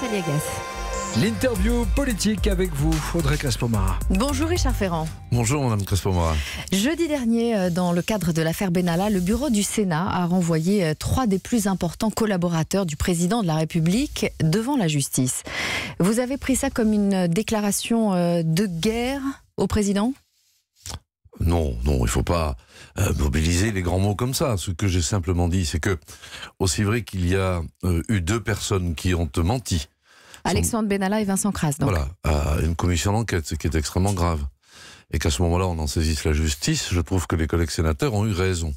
Aliagas. L'interview politique avec vous, Audrey Crespo-Mara. Bonjour Richard Ferrand. Bonjour Madame Crespo-Mara. Jeudi dernier, dans le cadre de l'affaire Benalla, le bureau du Sénat a renvoyé 3 des plus importants collaborateurs du président de la République devant la justice. Vous avez pris ça comme une déclaration de guerre au président ? Non, il ne faut pas mobiliser les grands mots comme ça. Ce que j'ai simplement dit, c'est que, aussi vrai qu'il y a eu 2 personnes qui ont menti. Alexandre Benalla et Vincent Crasse, donc. Voilà, à une commission d'enquête, ce qui est extrêmement grave. Et qu'à ce moment-là, on en saisisse la justice, je trouve que les collègues sénateurs ont eu raison.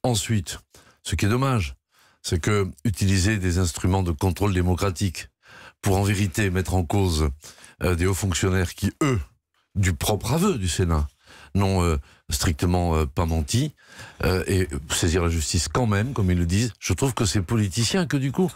Ensuite, ce qui est dommage, c'est que utiliser des instruments de contrôle démocratique pour en vérité mettre en cause des hauts fonctionnaires qui, eux, du propre aveu du Sénat, n'ont strictement pas menti, et saisir la justice quand même, comme ils le disent, je trouve que ces politiciens, que du coup,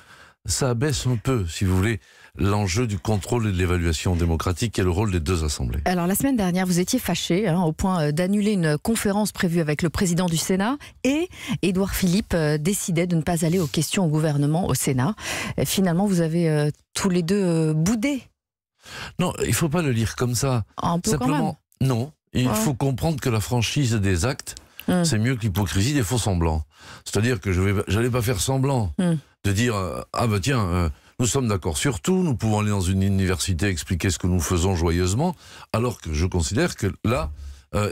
ça abaisse un peu, si vous voulez, l'enjeu du contrôle et de l'évaluation démocratique et le rôle des 2 assemblées. Alors, la semaine dernière, vous étiez fâché au point d'annuler une conférence prévue avec le président du Sénat, et Édouard Philippe décidait de ne pas aller aux questions au gouvernement au Sénat. Et finalement, vous avez tous les 2 boudé. Non, il ne faut pas le lire comme ça. Un peu simplement, quand même. Non, il faut comprendre que la franchise des actes, c'est mieux que l'hypocrisie des faux semblants. C'est-à-dire que je n'allais pas faire semblant de dire ah bah tiens, nous sommes d'accord sur tout, nous pouvons aller dans une université expliquer ce que nous faisons joyeusement, alors que je considère que là,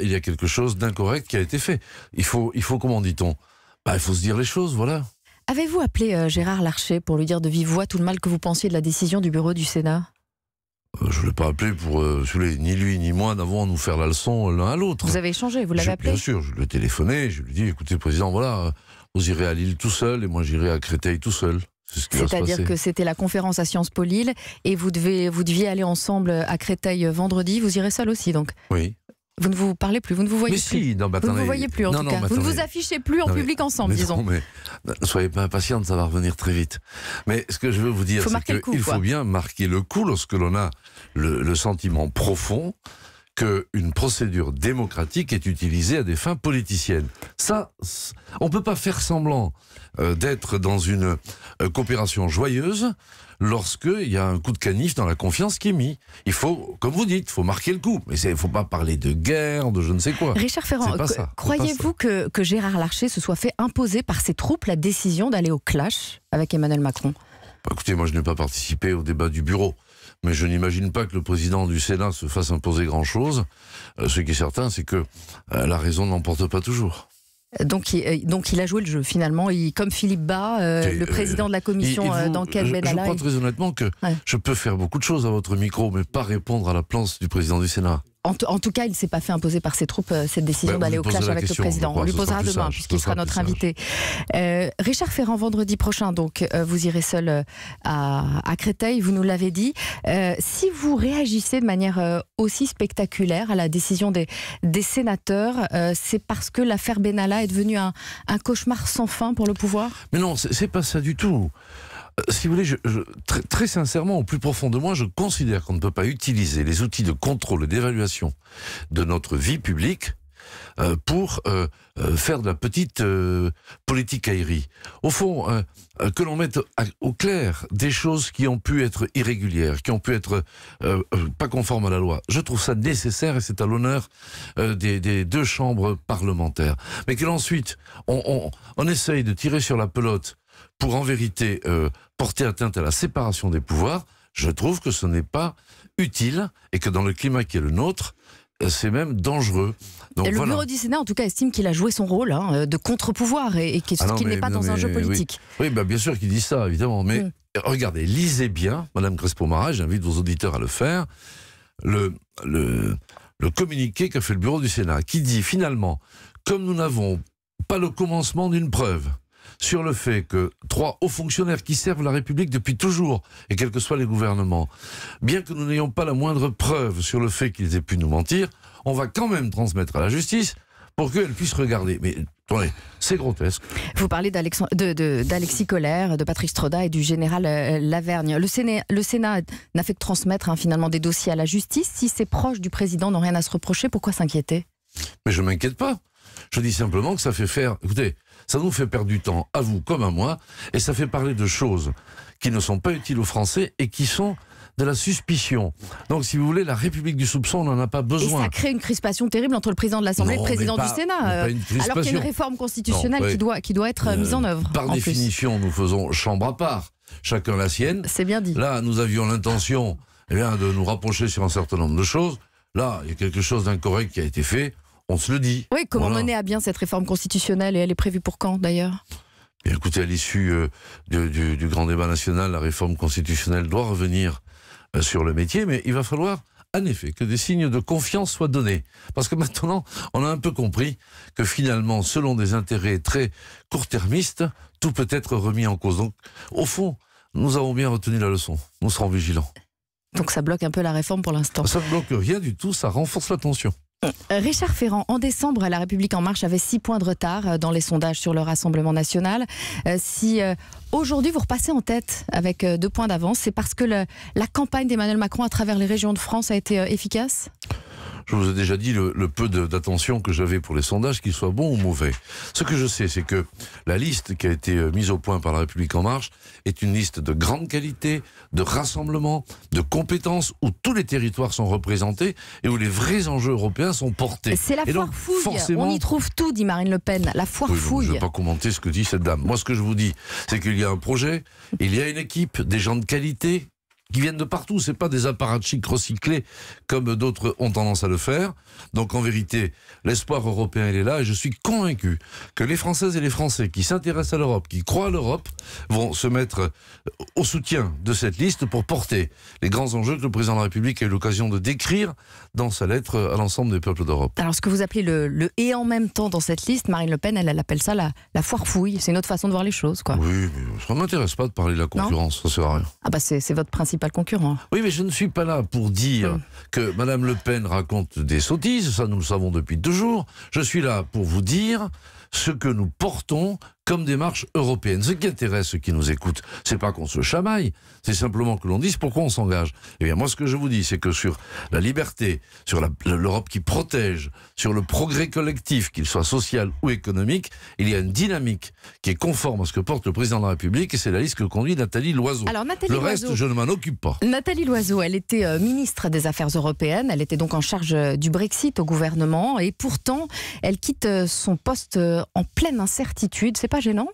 il y a quelque chose d'incorrect qui a été fait. Il faut comment dit-on, il faut se dire les choses, voilà. Avez-vous appelé Gérard Larcher pour lui dire de vive voix tout le mal que vous pensiez de la décision du bureau du Sénat ? Je ne l'ai pas appelé pour... ni lui ni moi n'avons à nous faire la leçon l'un à l'autre. Vous avez échangé, vous l'avez appelé ? Bien sûr, je lui ai téléphoné, je lui ai dit, écoutez président, voilà, vous irez à Lille tout seul et moi j'irai à Créteil tout seul. C'est-à-dire que c'était la conférence à Sciences Po Lille et vous deviez aller ensemble à Créteil vendredi, vous irez seul aussi donc ? Oui. Vous ne vous parlez plus, vous ne vous voyez plus. Si, vous ne vous voyez plus en tout cas. Vous ne vous affichez plus en public ensemble, disons. Non, ne soyez pas impatiente, ça va revenir très vite. Mais ce que je veux vous dire, c'est qu'il faut bien marquer le coup lorsque l'on a le sentiment profond qu'une procédure démocratique est utilisée à des fins politiciennes. Ça, on ne peut pas faire semblant d'être dans une coopération joyeuse lorsqu'il y a un coup de canif dans la confiance qui est mis. Il faut, comme vous dites, il faut marquer le coup. Mais il ne faut pas parler de guerre, de je ne sais quoi. Richard Ferrand, croyez-vous que Gérard Larcher se soit fait imposer par ses troupes la décision d'aller au clash avec Emmanuel Macron ? Écoutez, moi je n'ai pas participé au débat du bureau. Mais je n'imagine pas que le président du Sénat se fasse imposer grand-chose. Ce qui est certain, c'est que la raison n'emporte pas toujours. Donc il a joué le jeu finalement, comme Philippe Bas, le président de la commission d'enquête Benalla. Je crois très honnêtement que je peux faire beaucoup de choses à votre micro, mais pas répondre à la place du président du Sénat. En tout cas, il ne s'est pas fait imposer par ses troupes cette décision d'aller au clash avec le président. On lui posera demain, puisqu'il sera notre invité. Richard Ferrand, vendredi prochain, donc, vous irez seul à Créteil, vous nous l'avez dit. Si vous réagissez de manière aussi spectaculaire à la décision des sénateurs, c'est parce que l'affaire Benalla est devenue un cauchemar sans fin pour le pouvoir ? Mais non, c'est pas ça du tout. Si vous voulez, très sincèrement, au plus profond de moi, je considère qu'on ne peut pas utiliser les outils de contrôle et d'évaluation de notre vie publique pour faire de la petite politique aérie. Au fond, que l'on mette au clair des choses qui ont pu être irrégulières, qui ont pu être pas conformes à la loi. Je trouve ça nécessaire et c'est à l'honneur des 2 chambres parlementaires. Mais que l'ensuite, on essaye de tirer sur la pelote pour en vérité porter atteinte à la séparation des pouvoirs, je trouve que ce n'est pas utile et que dans le climat qui est le nôtre, c'est même dangereux. Donc, le bureau du Sénat, en tout cas, estime qu'il a joué son rôle de contre-pouvoir et qu'il n'est pas dans un jeu politique. Oui, bien sûr qu'il dit ça, évidemment. Mais regardez, lisez bien, Madame Crespo-Mara, j'invite vos auditeurs à le faire, le communiqué qu'a fait le bureau du Sénat, qui dit finalement, comme nous n'avons pas le commencement d'une preuve sur le fait que 3 hauts fonctionnaires qui servent la République depuis toujours, et quels que soient les gouvernements, bien que nous n'ayons pas la moindre preuve sur le fait qu'ils aient pu nous mentir, on va quand même transmettre à la justice pour qu'elle puisse regarder. Mais attendez, c'est grotesque. Vous parlez d'Alexis Collère, de Patrick Stroda et du général Lavergne. Le Sénat n'a fait que transmettre finalement des dossiers à la justice. Si ces proches du président n'ont rien à se reprocher, pourquoi s'inquiéter ? Mais je ne m'inquiète pas. Je dis simplement que ça fait faire... Écoutez, Ça nous fait perdre du temps, à vous comme à moi, et ça fait parler de choses qui ne sont pas utiles aux Français et qui sont de la suspicion. Donc, si vous voulez, la République du soupçon, on n'en a pas besoin. Et ça crée une crispation terrible entre le président de l'Assemblée et le président du Sénat. Alors qu'il y a une réforme constitutionnelle qui doit être mise en œuvre. Par définition, nous faisons chambre à part. Chacun la sienne. C'est bien dit. Là, nous avions l'intention de nous rapprocher sur un certain nombre de choses. Là, il y a quelque chose d'incorrect qui a été fait. On se le dit. Oui, comment mener à bien cette réforme constitutionnelle, et elle est prévue pour quand, d'ailleurs ? Bien, écoutez, à l'issue du grand débat national, la réforme constitutionnelle doit revenir sur le métier, mais il va falloir, en effet, que des signes de confiance soient donnés. Parce que maintenant, on a un peu compris que finalement, selon des intérêts très court-termistes, tout peut être remis en cause. Donc, au fond, nous avons bien retenu la leçon. Nous serons vigilants. Donc ça bloque un peu la réforme pour l'instant. Ça ne bloque rien du tout, ça renforce la tension. Richard Ferrand, en décembre, La République En Marche avait 6 points de retard dans les sondages sur le Rassemblement National. Si aujourd'hui vous repassez en tête avec 2 points d'avance, c'est parce que la campagne d'Emmanuel Macron à travers les régions de France a été efficace ? Je vous ai déjà dit le peu d'attention que j'avais pour les sondages, qu'ils soient bons ou mauvais. Ce que je sais, c'est que la liste qui a été mise au point par La République En Marche est une liste de grande qualité, de rassemblement, de compétences, où tous les territoires sont représentés et où les vrais enjeux européens sont portés. C'est la foire fouille. Forcément... On y trouve tout, dit Marine Le Pen. La foire fouille. Je ne vais pas commenter ce que dit cette dame. Moi, ce que je vous dis, c'est qu'il y a un projet, il y a une équipe, des gens de qualité, qui viennent de partout, c'est pas des apparatchiks recyclés comme d'autres ont tendance à le faire. Donc en vérité, l'espoir européen il est là et je suis convaincu que les Françaises et les Français qui s'intéressent à l'Europe, qui croient à l'Europe, vont se mettre au soutien de cette liste pour porter les grands enjeux que le président de la République a eu l'occasion de décrire dans sa lettre à l'ensemble des peuples d'Europe. Alors ce que vous appelez le et en même temps dans cette liste, Marine Le Pen, elle appelle ça la foire fouille. C'est une autre façon de voir les choses, quoi. Oui, mais ça ne m'intéresse pas de parler de la concurrence, ça ne sert à rien. Ah bah c'est votre principal concurrent. Oui, mais je ne suis pas là pour dire que Madame Le Pen raconte des sottises, ça nous le savons depuis toujours. Je suis là pour vous dire ce que nous portons comme démarche européenne. Ce qui intéresse ceux qui nous écoutent, c'est pas qu'on se chamaille, c'est simplement que l'on dise pourquoi on s'engage. Eh bien, moi, ce que je vous dis, c'est que sur la liberté, sur l'Europe qui protège, sur le progrès collectif, qu'il soit social ou économique, il y a une dynamique qui est conforme à ce que porte le président de la République, et c'est la liste que conduit Nathalie Loiseau. Alors, Nathalie le reste, Loiseau, je ne m'en occupe pas. Nathalie Loiseau, elle était ministre des Affaires européennes, elle était donc en charge du Brexit au gouvernement, et pourtant, elle quitte son poste en pleine incertitude. C'est pas gênant ?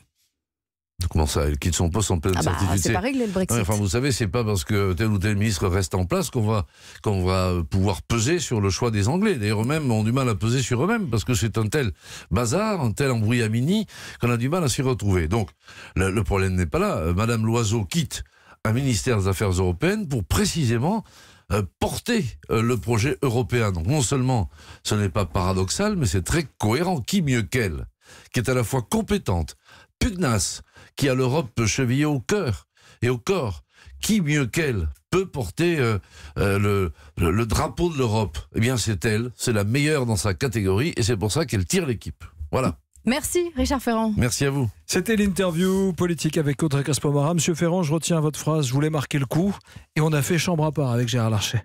Comment ça, elle quitte son poste en pleine incertitude? C'est pas réglé le Brexit. Non, enfin, vous savez, c'est pas parce que tel ou tel ministre reste en place qu'on va pouvoir peser sur le choix des Anglais. D'ailleurs, eux-mêmes ont du mal à peser sur eux-mêmes parce que c'est un tel bazar, un tel embrouillamini qu'on a du mal à s'y retrouver. Donc, le problème n'est pas là. Madame Loiseau quitte un ministère des Affaires européennes pour précisément porter le projet européen. Donc, non seulement ce n'est pas paradoxal, mais c'est très cohérent. Qui mieux qu'elle, qui est à la fois compétente, pugnace, qui a l'Europe chevillée au cœur et au corps, qui mieux qu'elle peut porter le drapeau de l'Europe? Eh bien, c'est elle, c'est la meilleure dans sa catégorie, et c'est pour ça qu'elle tire l'équipe. Voilà. Merci Richard Ferrand. Merci à vous. C'était l'interview politique avec Audrey Caspo-Mara. Monsieur Ferrand, je retiens votre phrase, je voulais marquer le coup, et on a fait chambre à part avec Gérard Larcher.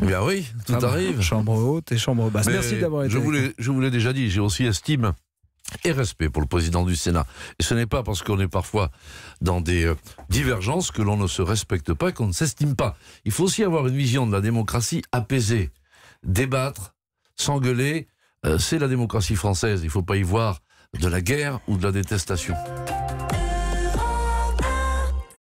Eh bien oui, tout arrive. Chambre haute et chambre basse. Mais merci d'avoir été. Je vous l'ai déjà dit, j'ai aussi estime et respect pour le président du Sénat. Et ce n'est pas parce qu'on est parfois dans des divergences que l'on ne se respecte pas et qu'on ne s'estime pas. Il faut aussi avoir une vision de la démocratie apaisée. Débattre, s'engueuler, c'est la démocratie française. Il ne faut pas y voir de la guerre ou de la détestation.